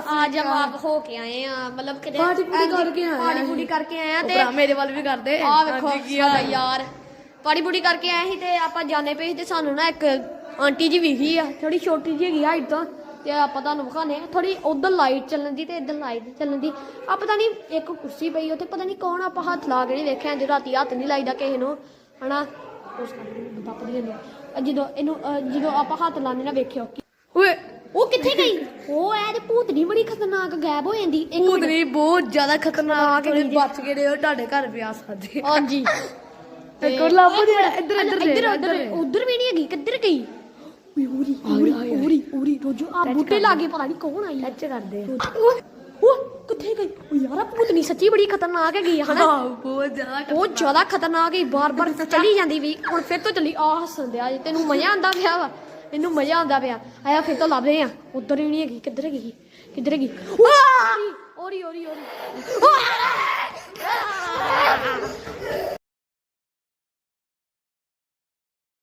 आज हम आप हो के आए हैं मतलब कि पार्टी करके आए हैं ते मेरे वाल भी कर दे ਆ ਵੇਖੋ ਸਾਡਾ ਯਾਰ ਪਾੜੀ ਪੂੜੀ ਕਰਕੇ ਆਏ ਸੀ ਤੇ ਆਪਾਂ ਜਾਣੇ ਪਏ ਸੀ ਤੇ ਸਾਨੂੰ ਨਾ ਇੱਕ ਆਂਟੀ ਜੀ ਵਿਖੀ ਆ ਥੋੜੀ ਛੋਟੀ ਜਿਹੀ ਹੈਗੀ ਹਾਈਟ ਤੋਂ ਤੇ ਆਪਾਂ ਤੁਹਾਨੂੰ ਵਿਖਾਣੇ ਆ ਥੋੜੀ ਉਧਰ ਲਾਈਟ ਚੱਲਣ ਦੀ ਤੇ ਇੱਧਰ ਲਾਈਟ ਚੱਲਣ ਦੀ ਆ ਪਤਾ ਨਹੀਂ ਇੱਕ ਕੁਰਸੀ ਪਈ ਉੱਥੇ ਪਤਾ ਨਹੀਂ ਕੌਣ ਆਪਾਂ ਹੱਥ ਲਾ ਕੇ ਨਹੀਂ ਵੇਖਿਆ ਜੇ ਰਾਤੀ ਹੱਥ ਨਹੀਂ ਲਾਈਦਾ ਕਿਸੇ ਨੂੰ ਹਨਾ ਉਸ ਦੱਪਦੀ ਜਾਂਦੀ ਜਦੋਂ ਆਪਾਂ ਹੱਥ ਲਾਣੇ ਨਾ ਵੇਖਿਓ ਓਏ ਉਹ ਕਿੱਥੇ ਗਈ ਉਹ ਐ ਤੇ ਭੂਤਨੀ ਬੜੀ ਖਤਰਨਾਕ ਗਾਇਬ ਹੋ ਜਾਂਦੀ ਇੱਕ ਭੂਤਨੀ ਬਹੁਤ ਜ਼ਿਆਦਾ ਖਤਰਨਾਕ ਬਚ ਗਏ ਨੇ ਉਹ ਤੁਹਾਡੇ ਘਰ ਪਿਆ ਸਕਦੇ ਹਾਂਜੀ ਕੋਲ ਲੱਭ ਇੱਧਰ ਉਧਰ ਵੀ ਨਹੀਂ ਹੈਗੀ ਕਿੱਧਰ ਗਈ ਉਰੀ ਰੋਜੋ ਆ ਬੂਟੇ ਲਾਗੇ ਪਤਾ ਨਹੀਂ ਕੌਣ ਆਈ ਟੱਚ ਕਰਦੇ ਉਹ ਕਿੱਥੇ ਗਈ ਉਹ ਯਾਰਾ ਭੂਤਨੀ ਸੱਚੀ ਬੜੀ ਖਤਰਨਾਕ ਹੈਗੀ ਹਨਾ ਬਹੁਤ ਜ਼ਿਆਦਾ ਖਤਰਨਾਕ ਹੈ ਬਾਰ-ਬਾਰ ਚਲੀ ਜਾਂਦੀ ਵੀ ਹੁਣ ਫਿਰ ਤੋਂ ਚੱਲੀ ਆ ਹੱਸਣ ਦਿਆ ਤੈਨੂੰ ਮਜ਼ਾ ਆਉਂਦਾ ਪਿਆ ਵਾ ਇਹਨੂੰ ਮਜ਼ਾ ਆਉਂਦਾ ਪਿਆ ਆਇਆ ਫਿਰ ਤੋਂ ਲੱਭਦੇ ਆ ਉਧਰ ਹੀ ਨਹੀਂ ਹੈਗੀ ਕਿੱਧਰ ਗਈ ਓਰੀ